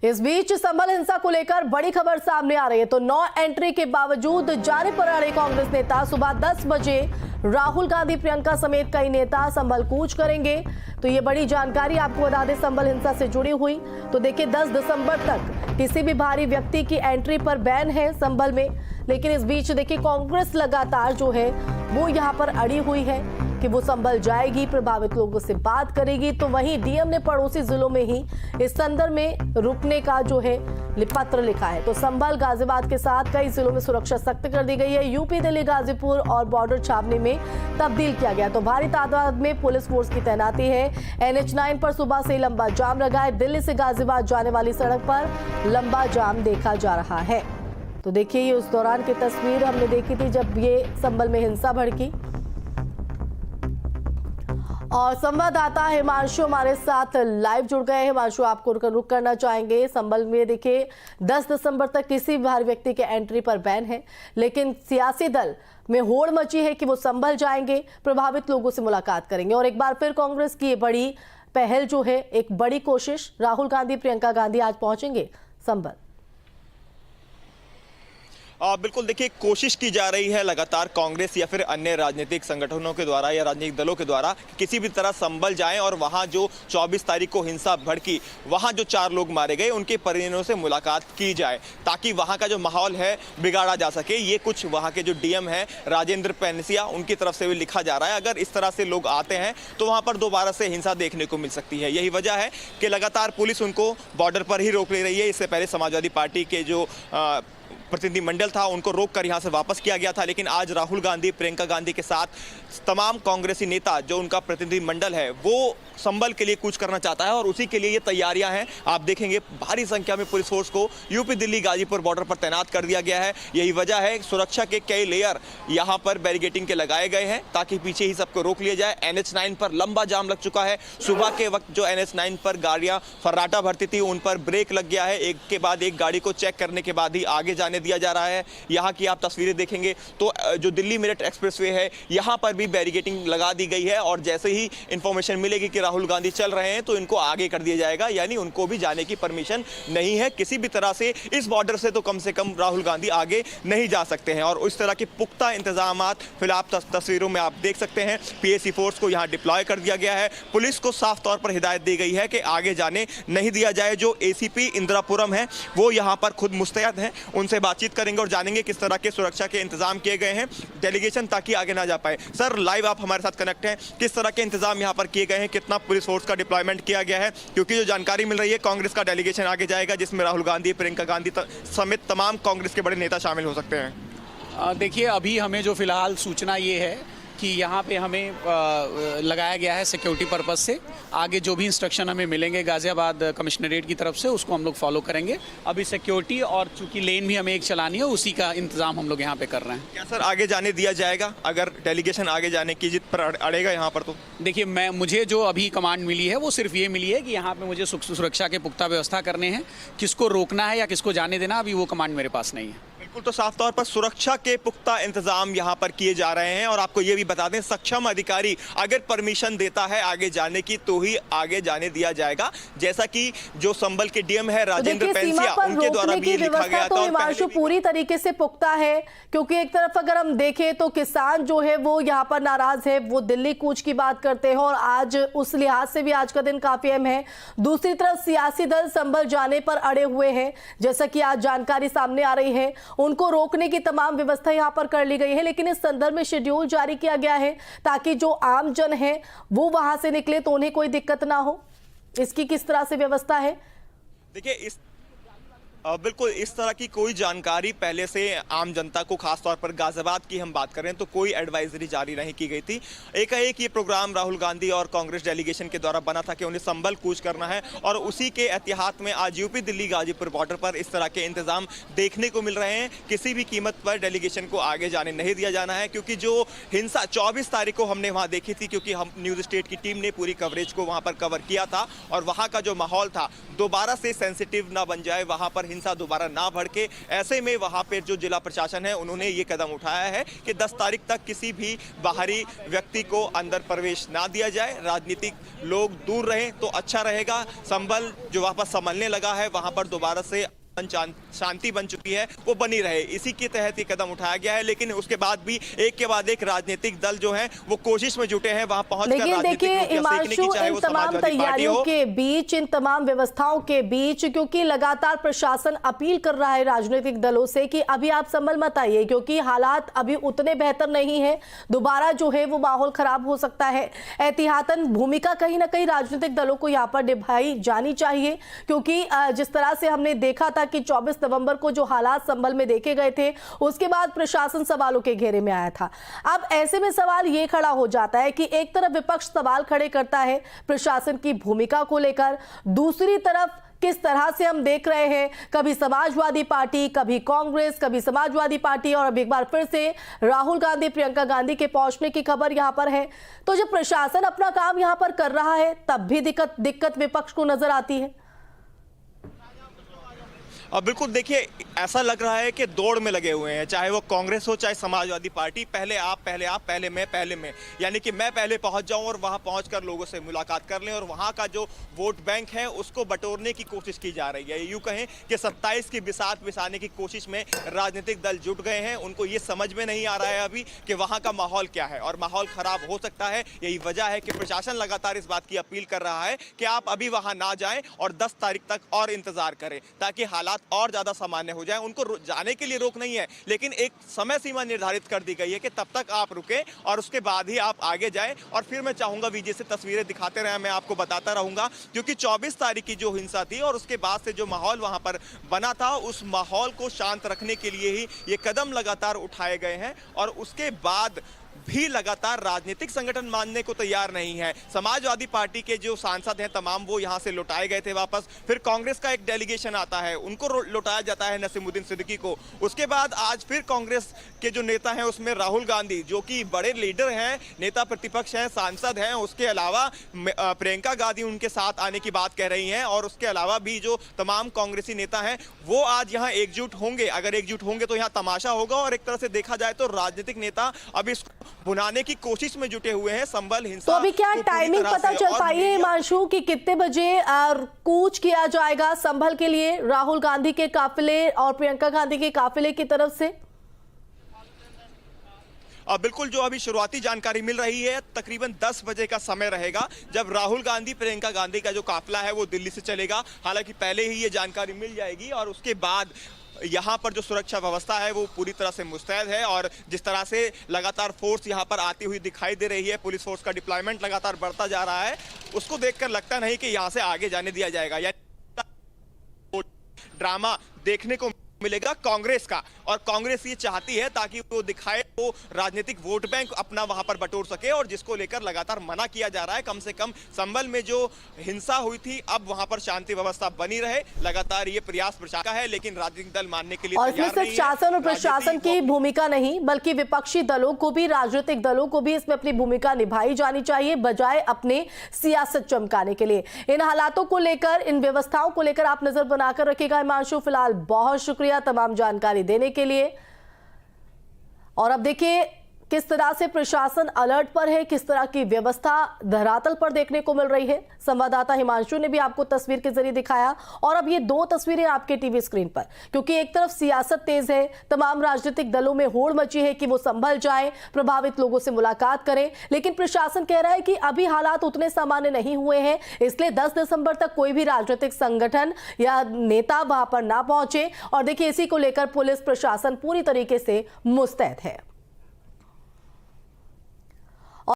इस बीच संभल हिंसा को लेकर बड़ी खबर सामने आ रही है। तो 9 एंट्री के बावजूद जाने पर अड़े कांग्रेस नेता सुबह 10 बजे राहुल गांधी, प्रियंका समेत कई नेता संभल कूच करेंगे। तो ये बड़ी जानकारी आपको बता दें संभल हिंसा से जुड़ी हुई। तो देखिए 10 दिसंबर तक किसी भी भारी व्यक्ति की एंट्री पर बैन है संभल में। लेकिन इस बीच देखिए कांग्रेस लगातार जो है वो यहाँ पर अड़ी हुई है कि वो संभल जाएगी, प्रभावित लोगों से बात करेगी। तो वहीं डीएम ने पड़ोसी जिलों में ही इस संदर्भ में रुकने का जो है पत्र लिखा है। तो संभल, गाजियाबाद के साथ कई जिलों में सुरक्षा सख्त कर दी गई है। यूपी, दिल्ली, गाजीपुर और बॉर्डर छावनी में तब्दील किया गया। तो भारी तादाद में पुलिस फोर्स की तैनाती है। NH9 पर सुबह से लंबा जाम लगा है। दिल्ली से गाजियाबाद जाने वाली सड़क पर लंबा जाम देखा जा रहा है। तो देखिए ये उस दौरान की तस्वीर हमने देखी थी जब ये संभल में हिंसा भड़की। और संवाददाता हिमांशु हमारे साथ लाइव जुड़ गए हैं। हिमांशु, आपको रुक करना चाहेंगे। संभल में देखिए 10 दिसंबर तक किसी भी भारी व्यक्ति के एंट्री पर बैन है, लेकिन सियासी दल में होड़ मची है कि वो संभल जाएंगे, प्रभावित लोगों से मुलाकात करेंगे। और एक बार फिर कांग्रेस की ये बड़ी पहल जो है, एक बड़ी कोशिश, राहुल गांधी, प्रियंका गांधी आज पहुंचेंगे संभल। बिल्कुल, देखिए कोशिश की जा रही है लगातार कांग्रेस या फिर अन्य राजनीतिक संगठनों के द्वारा या राजनीतिक दलों के द्वारा किसी भी तरह संभल जाएं और वहां जो 24 तारीख को हिंसा भड़की, वहां जो 4 लोग मारे गए उनके परिजनों से मुलाकात की जाए ताकि वहां का जो माहौल है बिगाड़ा जा सके। ये कुछ वहां के जो डीएम है राजेंद्र पेनसिया, उनकी तरफ से भी लिखा जा रहा है। अगर इस तरह से लोग आते हैं तो वहां पर दोबारा से हिंसा देखने को मिल सकती है। यही वजह है कि लगातार पुलिस उनको बॉर्डर पर ही रोक ले रही है। इससे पहले समाजवादी पार्टी के जो प्रतिनिधिमंडल था उनको रोककर यहां से वापस किया गया था, लेकिन आज राहुल गांधी, प्रियंका गांधी के साथ तमाम कांग्रेसी नेता, जो उनका प्रतिनिधिमंडल है, वो संभल के लिए कूच करना चाहता है और उसी के लिए ये तैयारियां हैं। आप देखेंगे भारी संख्या में पुलिस फोर्स को यूपी, दिल्ली, गाजीपुर बॉर्डर पर तैनात कर दिया गया है। यही वजह है सुरक्षा के कई लेयर यहां पर बैरिकेडिंग के लगाए गए हैं ताकि पीछे ही सबको रोक लिया जाए। NH9 पर लंबा जाम लग चुका है। सुबह के वक्त जो NH9 पर गाड़ियां फर्राटा भरती थी उन पर ब्रेक लग गया है। एक के बाद एक गाड़ी को चेक करने के बाद ही आगे जाने दिया जा रहा है। यहाँ की आप तस्वीरें देखेंगे तो जो दिल्ली मेरठ एक्सप्रेसवे है यहाँ पर भी बैरिकेडिंग लगा दी गई है और जैसे ही इंफॉर्मेशन मिलेगी कि राहुल गांधी चल रहे हैं तो इनको आगे कर दिया जाएगा, यानी उनको भी जाने की परमिशन नहीं है किसी भी तरह से। इस बॉर्डर से तो कम से कम राहुल गांधी आगे नहीं जा सकते हैं और उस तरह के पुख्ता इंतजाम फिलहाल तस्वीरों में आप देख सकते हैं। PAC फोर्स को यहाँ डिप्लॉय कर दिया गया है। पुलिस को साफ तौर पर हिदायत दी गई है कि आगे जाने नहीं दिया जाए। जो ACP इंदिरापुरम है वो यहाँ पर खुद मुस्तैद हैं, उनसे बातचीत करेंगे और जानेंगे किस तरह के सुरक्षा के इंतजाम किए गए हैं डेलीगेशन ताकि आगे ना जा पाए। सर, लाइव आप हमारे साथ कनेक्ट हैं, किस तरह के इंतजाम यहाँ पर किए गए हैं, कितना पुलिस फोर्स का डिप्लॉयमेंट किया गया है? क्योंकि जो जानकारी मिल रही है कांग्रेस का डेलीगेशन आगे जाएगा जिसमें राहुल गांधी, प्रियंका गांधी समेत तमाम कांग्रेस के बड़े नेता शामिल हो सकते हैं। देखिए, अभी हमें जो फिलहाल सूचना ये है कि यहाँ पे हमें लगाया गया है सिक्योरिटी पर्पस से। आगे जो भी इंस्ट्रक्शन हमें मिलेंगे गाजियाबाद कमिश्नरेट की तरफ से उसको हम लोग फॉलो करेंगे। अभी सिक्योरिटी और चूंकि लेन भी हमें एक चलानी है उसी का इंतजाम हम लोग यहाँ पे कर रहे हैं। क्या सर आगे जाने दिया जाएगा अगर डेलीगेशन आगे जाने की जिद पर अड़ेगा यहाँ पर? तो देखिए, मुझे जो अभी कमांड मिली है वो सिर्फ ये मिली है कि यहाँ पे मुझे सुरक्षा के पुख्ता व्यवस्था करने हैं। किसको रोकना है या किसको जाने देना, अभी वो कमांड मेरे पास नहीं है। बिल्कुल, तो साफ तौर पर सुरक्षा के पुख्ता इंतजाम यहाँ पर किए जा रहे हैं और आपको ये भी बता दें सक्षम अधिकारी अगर परमिशन देता है आगे जाने की तो ही आगे जाने दिया जाएगा, जैसा कि जो संभल के डीएम है राजेंद्र पेनसिया उनके द्वारा भी लिखा गया था। हिमांशु पूरी तरीके से पुख्ता है क्योंकि एक तरफ अगर हम देखें तो किसान जो है वो यहाँ पर नाराज है, वो दिल्ली कूच की बात करते हैं और आज उस लिहाज से भी आज का दिन काफी अहम है। दूसरी तरफ सियासी दल संभल जाने पर अड़े हुए हैं, जैसा कि आज जानकारी सामने आ रही है। उनको रोकने की तमाम व्यवस्था यहां पर कर ली गई है, लेकिन इस संदर्भ में शेड्यूल जारी किया गया है ताकि जो आम जन है वो वहां से निकले तो उन्हें कोई दिक्कत ना हो। इसकी किस तरह से व्यवस्था है? देखिए, बिल्कुल इस तरह की कोई जानकारी पहले से आम जनता को, खासतौर पर गाजियाबाद की हम बात करें तो कोई एडवाइजरी जारी नहीं की गई थी। एकाएक ये प्रोग्राम राहुल गांधी और कांग्रेस डेलीगेशन के द्वारा बना था कि उन्हें संभल कूच करना है और उसी के एहतियात में आज यूपी, दिल्ली, गाजीपुर बॉर्डर पर इस तरह के इंतजाम देखने को मिल रहे हैं। किसी भी कीमत पर डेलीगेशन को आगे जाने नहीं दिया जाना है क्योंकि जो हिंसा 24 तारीख को हमने वहाँ देखी थी, क्योंकि हम न्यूज़ स्टेट की टीम ने पूरी कवरेज को वहाँ पर कवर किया था और वहाँ का जो माहौल था दोबारा से सेंसिटिव ना बन जाए, वहाँ पर हिंसा दोबारा ना भड़के। ऐसे में वहां पर जो जिला प्रशासन है उन्होंने ये कदम उठाया है कि 10 तारीख तक किसी भी बाहरी व्यक्ति को अंदर प्रवेश ना दिया जाए, राजनीतिक लोग दूर रहें तो अच्छा रहेगा। संभल जो वापस संभलने लगा है वहां पर दोबारा से शांति बन चुकी है वो बनी रहे, इसी के तहत ये कदम उठाया गया है। लेकिन उसके बाद भी एक के बाद एक राजनीतिक दल जो है वो कोशिश में जुटे हैं वहां पहुंचकर लेकिन देखिए हिमांशु, इन तमाम तैयारियों के बीच, इन तमाम व्यवस्थाओं के बीच, क्योंकि लगातार प्रशासन अपील कर रहा है राजनीतिक दलों से कि अभी आप संभल मत आइए क्योंकि हालात अभी उतने बेहतर नहीं है, दोबारा जो है वो माहौल खराब हो सकता है। एहतियातन भूमिका कहीं ना कहीं राजनीतिक दलों को यहाँ पर निभाई जानी चाहिए, क्योंकि जिस तरह से हमने देखा था कि 24 नवंबर को जो हालात संभल में देखे गए थे उसके बाद प्रशासन सवालों के घेरे में आया था। अब ऐसे में सवाल यह खड़ा हो जाता है कि एक तरफ विपक्ष सवाल खड़े करता है प्रशासन की भूमिका को लेकर, दूसरी तरफ किस तरह से हम देख रहे हैं कभी समाजवादी पार्टी, कभी कांग्रेस, कभी समाजवादी पार्टी और अब एक बार फिर से राहुल गांधी, प्रियंका गांधी के पहुंचने की खबर यहां पर है। तो जब प्रशासन अपना काम यहां पर कर रहा है तब भी दिक्कत विपक्ष को नजर आती है। बिल्कुल, देखिए ऐसा लग रहा है कि दौड़ में लगे हुए हैं, चाहे वो कांग्रेस हो चाहे समाजवादी पार्टी। पहले आप, पहले मैं, यानी कि मैं पहले पहुंच जाऊं और वहां पहुंचकर लोगों से मुलाकात कर लें और वहां का जो वोट बैंक है उसको बटोरने की कोशिश की जा रही है। यूं कहें कि 27 की बिसात बिसाने की कोशिश में राजनीतिक दल जुट गए हैं। उनको ये समझ में नहीं आ रहा है अभी कि वहां का माहौल क्या है और माहौल खराब हो सकता है। यही वजह है कि प्रशासन लगातार इस बात की अपील कर रहा है कि आप अभी वहां ना जाएं और 10 तारीख तक और इंतजार करें ताकि हालात और ज्यादा सामान्य हो जाए। उनको जाने के लिए रोक नहीं है, लेकिन एक समय सीमा निर्धारित कर दी गई है कि तब तक आप रुके और उसके बाद ही आप आगे जाएं। और फिर मैं चाहूंगा विजय से तस्वीरें दिखाते रहे, मैं आपको बताता रहूंगा, क्योंकि 24 तारीख की जो हिंसा थी और उसके बाद से जो माहौल वहां पर बना था उस माहौल को शांत रखने के लिए ही ये कदम लगातार उठाए गए हैं। और उसके बाद भी लगातार राजनीतिक संगठन मानने को तैयार नहीं है। समाजवादी पार्टी के जो सांसद हैं तमाम वो यहां से लौटाए गए थे वापस, फिर कांग्रेस का एक डेलीगेशन आता है उनको लौटाया जाता है, नसीमुद्दीन सिद्दीकी को। उसके बाद आज फिर कांग्रेस के जो नेता हैं उसमें राहुल गांधी जो कि बड़े लीडर हैं, नेता प्रतिपक्ष हैं, सांसद हैं, उसके अलावा प्रियंका गांधी उनके साथ आने की बात कह रही हैं और उसके अलावा भी जो तमाम कांग्रेसी नेता हैं वो आज यहाँ एकजुट होंगे। अगर एकजुट होंगे तो यहाँ तमाशा होगा और एक तरह से देखा जाए तो राजनीतिक नेता अब इसको बुनाने की कोशिश में जुटे हुए हैं संभल हिंसा। तो अभी क्या टाइमिंग पता चल पाई है हिमांशु कि कितने बजे कूच किया जाएगा संभल के लिए राहुल गांधी के काफिले और प्रियंका गांधी के काफिले की तरफ से? बिल्कुल, जो अभी शुरुआती जानकारी मिल रही है तकरीबन 10 बजे का समय रहेगा जब राहुल गांधी, प्रियंका गांधी का जो काफिला है वो दिल्ली से चलेगा। हालांकि पहले ही ये जानकारी मिल जाएगी और उसके बाद यहाँ पर जो सुरक्षा व्यवस्था है वो पूरी तरह से मुस्तैद है और जिस तरह से लगातार फोर्स यहाँ पर आती हुई दिखाई दे रही है, पुलिस फोर्स का डिप्लॉयमेंट लगातार बढ़ता जा रहा है, उसको देखकर लगता नहीं कि यहाँ से आगे जाने दिया जाएगा। यानी ड्रामा देखने को मिलेगा कांग्रेस का, और कांग्रेस ये चाहती है ताकि वो दिखाए वो राजनीतिक वोट बैंक अपना वहां पर बटोर सके और जिसको लेकर लगातार मना किया जा रहा है। कम से कम संभल में जो हिंसा हुई थी अब वहां पर शांति व्यवस्था बनी रहे, लगातार ये प्रयास प्रशासन का है, लेकिन राजनीतिक दल मानने के लिए और इसमें सिर्फ शासन और प्रशासन की भूमिका नहीं बल्कि विपक्षी दलों को भी, राजनीतिक दलों को भी इसमें अपनी भूमिका निभाई जानी चाहिए बजाय अपने सियासत चमकाने के लिए। इन हालातों को लेकर, इन व्यवस्थाओं को लेकर आप नजर बनाकर रखिएगा हिमांशु। फिलहाल बहुत शुक्रिया तमाम जानकारी देने के लिए। और अब देखिए किस तरह से प्रशासन अलर्ट पर है, किस तरह की व्यवस्था धरातल पर देखने को मिल रही है। संवाददाता हिमांशु ने भी आपको तस्वीर के जरिए दिखाया और अब ये 2 तस्वीरें आपके टीवी स्क्रीन पर, क्योंकि एक तरफ सियासत तेज है, तमाम राजनीतिक दलों में होड़ मची है कि वो संभल जाएं, प्रभावित लोगों से मुलाकात करें, लेकिन प्रशासन कह रहा है कि अभी हालात उतने सामान्य नहीं हुए हैं, इसलिए 10 दिसंबर तक कोई भी राजनीतिक संगठन या नेता वहां पर ना पहुंचे। और देखिए इसी को लेकर पुलिस प्रशासन पूरी तरीके से मुस्तैद है।